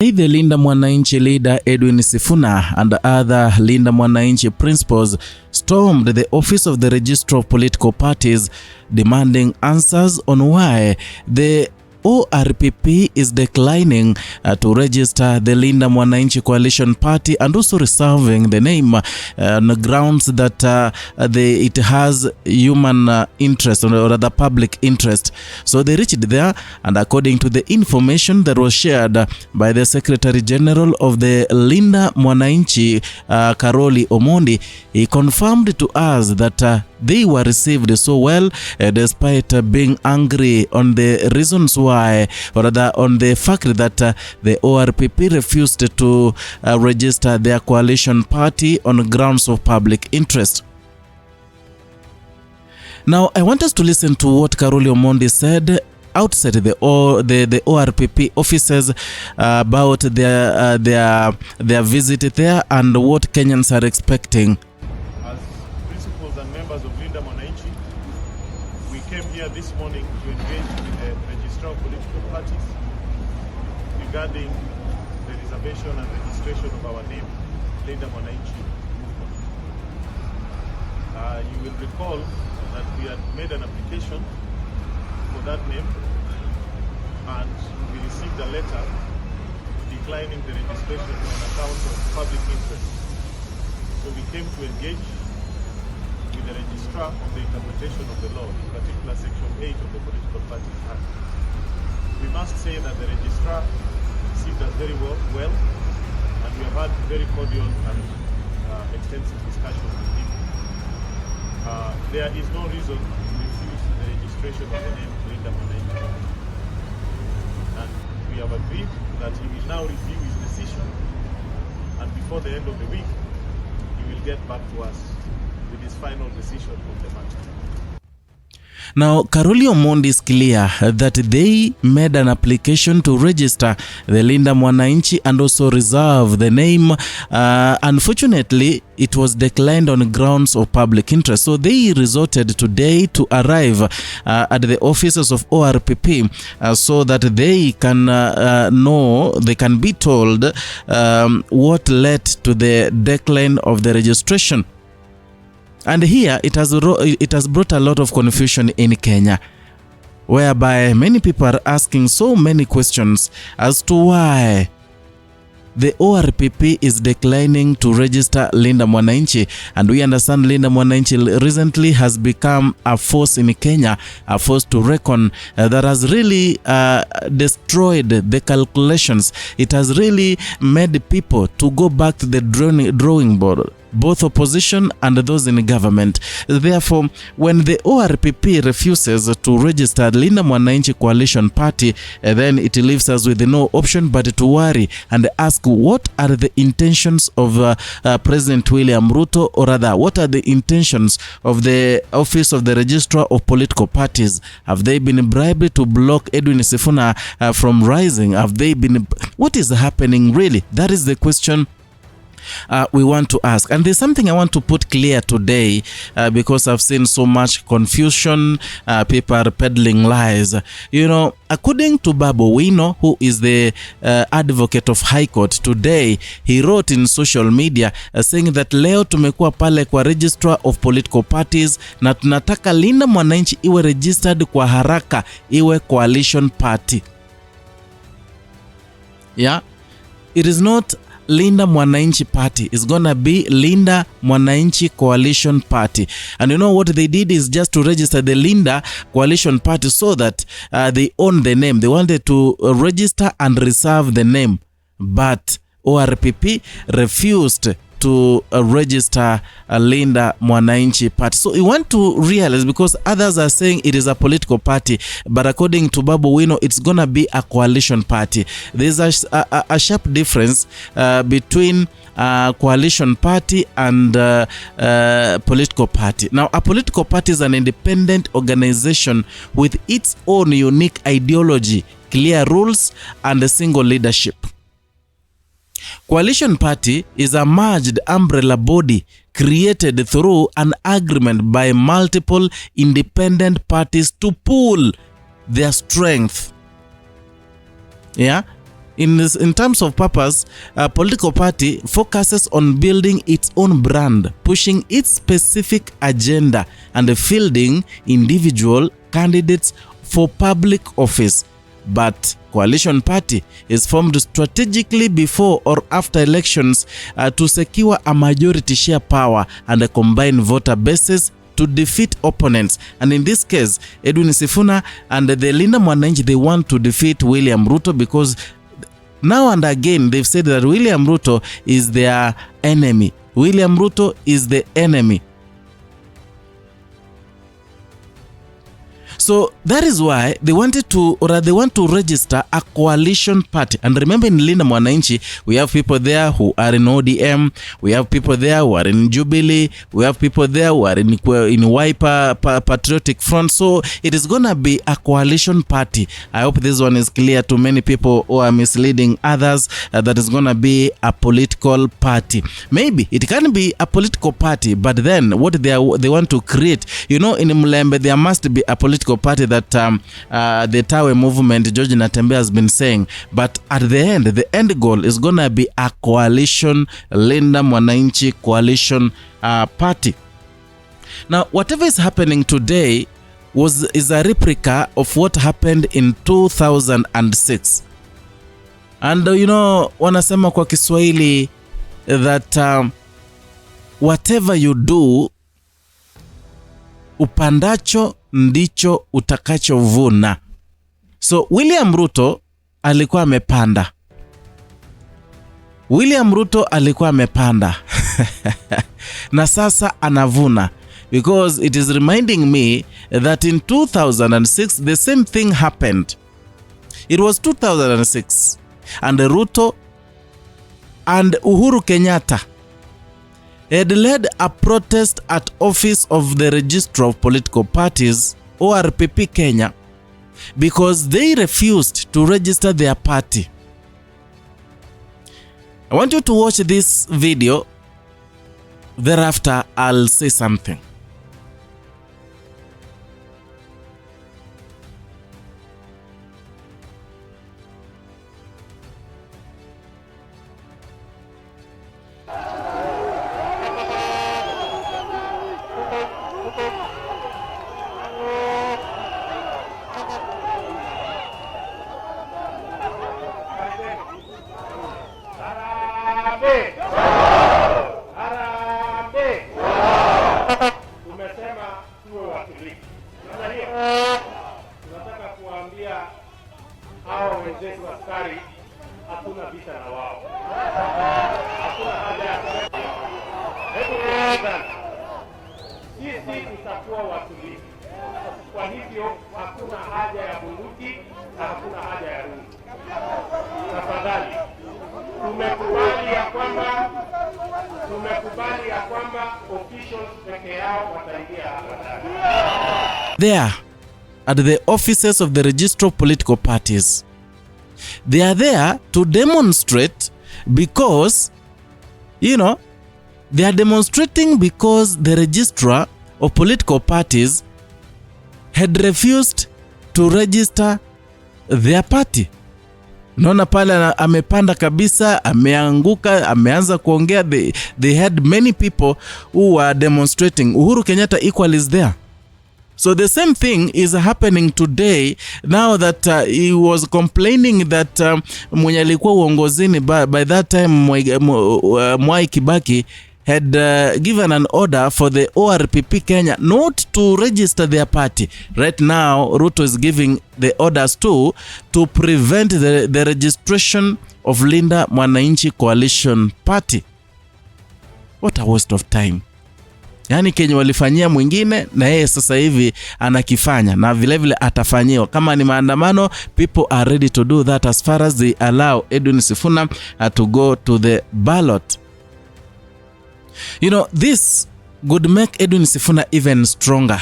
The Linda Mwananchi leader Edwin Sifuna and other Linda Mwananchi principals stormed the office of the registrar of political parties, demanding answers on why the ORPP is declining to register the Linda Mwananchi coalition party and also reserving the name on the grounds that it has human interest or rather public interest. So they reached there, and according to the information that was shared by the Secretary General of the Linda Mwananchi, Karoli Omondi, he confirmed to us that they were received so well despite being angry on the reasons why, or rather on the fact that the ORPP refused to register their coalition party on grounds of public interest. Now, I want us to listen to what Karoli Omondi said outside the ORPP offices about their visit there and what Kenyans are expecting. And members of Linda Mwananchi, we came here this morning to engage with the registrar of political parties regarding the reservation and registration of our name, Linda Mwananchi movement. You will recall that we had made an application for that name, and we received a letter declining the registration on account of public interest. So we came to engage with the registrar on the interpretation of the law, in particular Section 8 of the Political Parties Act. We must say that the registrar received us very well, and we have had very cordial and extensive discussions with him. There is no reason to refuse the registration of the name Linda Mwananchi. And we have agreed that he will now review his decision, and before the end of the week, he will get back to us with his final decision on the matter. Now, Karoli Omondi is clear that they made an application to register the Linda Mwananchi and also reserve the name. Unfortunately, it was declined on grounds of public interest. So they resorted today to arrive at the offices of ORPP so that they can they can be told what led to the decline of the registration. And here it has brought a lot of confusion in Kenya, whereby many people are asking so many questions as to why the ORPP is declining to register Linda Mwananchi. And we understand Linda Mwananchi recently has become a force in Kenya, a force to reckon that has really destroyed the calculations. It has really made people to go back to the drawing board, both opposition and those in government. Therefore, when the ORPP refuses to register Linda Mwananchi coalition party, then it leaves us with no option but to worry and ask what are the intentions of President William Ruto, or rather, what are the intentions of the office of the registrar of political parties? Have they been bribed to block Edwin Sifuna from rising? Have they been? What is happening really? That is the question we want to ask. And there's something I want to put clear today because I've seen so much confusion, people are peddling lies. You know, according to Babu Wino, who is the advocate of High Court, today he wrote in social media saying that leo tumekuwa pale kwa registrar of political parties na tunataka Linda Mwananchi iwe registered kwa haraka, iwe coalition party. Yeah, it is not Linda Mwananchi party, is gonna be Linda Mwananchi coalition party. And you know what they did is just to register the Linda coalition party so that they own the name. They wanted to register and reserve the name, but ORPP refused to register Linda Mwananchi party. So you want to realize, because others are saying it is a political party, but according to Babu Wino, it's gonna be a coalition party. There's a sharp difference between coalition party and political party. Now, a political party is an independent organization with its own unique ideology, clear rules, and a single leadership. Coalition party is a merged umbrella body created through an agreement by multiple independent parties to pool their strength. Yeah, In terms of purpose, a political party focuses on building its own brand, pushing its specific agenda, and fielding individual candidates for public office. But coalition party is formed strategically before or after elections to secure a majority share power and a combined voter bases to defeat opponents. And in this case, Edwin Sifuna and the Linda Mwananchi, they want to defeat William Ruto because now and again they've said that William Ruto is their enemy. William Ruto is the enemy. So that is why they wanted to, or they want to register a coalition party. And remember, in Linda Mwananchi, we have people there who are in ODM, we have people there who are in Jubilee, we have people there who are in Wiper Patriotic Front. So it is going to be a coalition party. I hope this one is clear to many people who are misleading others that is going to be a political party. Maybe it can be a political party, but then what they want to create, you know, in Mlembe there must be a political party that the Tawe movement, George Natembe, has been saying. But at the end goal is going to be a coalition, Linda Mwananchi coalition party. Now, whatever is happening today is a replica of what happened in 2006. And you know, wanasema kwa Kiswahili that whatever you do, upandacho ndicho utakachovuna. So William Ruto alikuwa amepanda. Na sasa anavuna, because it is reminding me that in 2006 the same thing happened. It was 2006 and Ruto and Uhuru Kenyatta had led a protest at office of the Registrar of Political Parties, ORPP Kenya, because they refused to register their party. I want you to watch this video. Thereafter, I'll say something. Tumesema tuwe watulivu. Sasa hiyo tunataka kuambia hao wenzetu askari, hakuna vita na wao, hakuna haja ya kuleta. Hebu tuanze, sisi tutakuwa watulivu. Kwa hivyo hakuna haja ya bunduki na hakuna haja ya rungu. Tafadhali, tumekubali ya kwamba officials peke yao wataingia hapa. There at the offices of the Registrar of Political Parties, they are there to demonstrate because, you know, they are demonstrating because the Registrar of Political Parties had refused to register their party. Naona pale amepanda kabisa, ameanguka, ameanza kuongea. They had many people who were demonstrating. Uhuru Kenyatta equal is there. So the same thing is happening today, now that he was complaining that mwenye alikuwa uongozini by that time Mwai Kibaki had given an order for the ORPP Kenya not to register their party. Right now, Ruto is giving the orders to prevent the registration of Linda Mwananchi Coalition Party. What a waste of time. Yani Kenya walifanyia mwingine na yeye sasa hivi anakifanya, na vile vile atafanyiwa. Kama ni maandamano, people are ready to do that as far as they allow Edwin Sifuna to go to the ballot. You know, this would make Edwin Sifuna even stronger,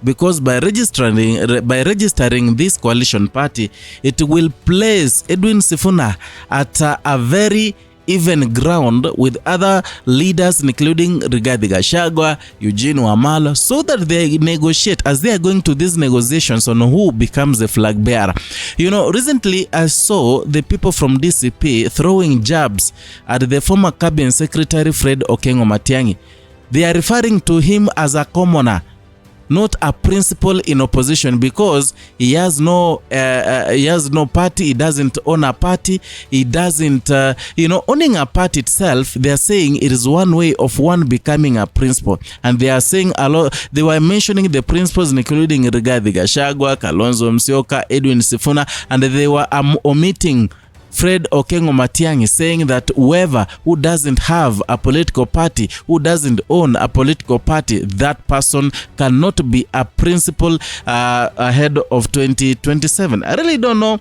because by registering this coalition party, it will place Edwin Sifuna at a very even ground with other leaders including Rigathi Gachagua, Eugene Wamalwa, so that they negotiate as they are going to these negotiations on who becomes the flag bearer. You know, recently I saw the people from DCP throwing jabs at the former cabinet secretary Fred Okengo Matiang'i. They are referring to him as a commoner, not a principal in opposition, because he has no party. He doesn't own a party. He doesn't owning a party itself, they are saying it is one way of one becoming a principal. And they are saying a lot. They were mentioning the principals including Rigathi Gachagua, Kalonzo Musyoka, Edwin Sifuna, and they were omitting Fred Okengo Matiang'i, saying that whoever who doesn't have a political party, who doesn't own a political party, that person cannot be a principal ahead of 2027. I really don't know,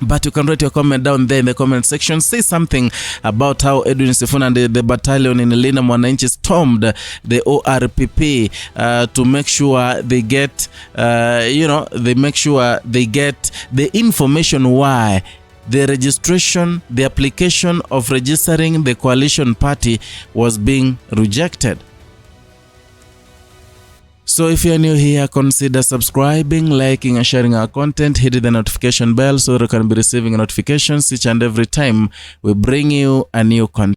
but you can write your comment down there in the comment section. Say something about how Edwin Sifuna and the battalion in Linda Mwananchi stormed the ORPP to make sure they get, they make sure they get the information why the registration, the application of registering the coalition party was being rejected. So if you're new here, consider subscribing, liking and sharing our content. Hit the notification bell so you can be receiving notifications each and every time we bring you a new content.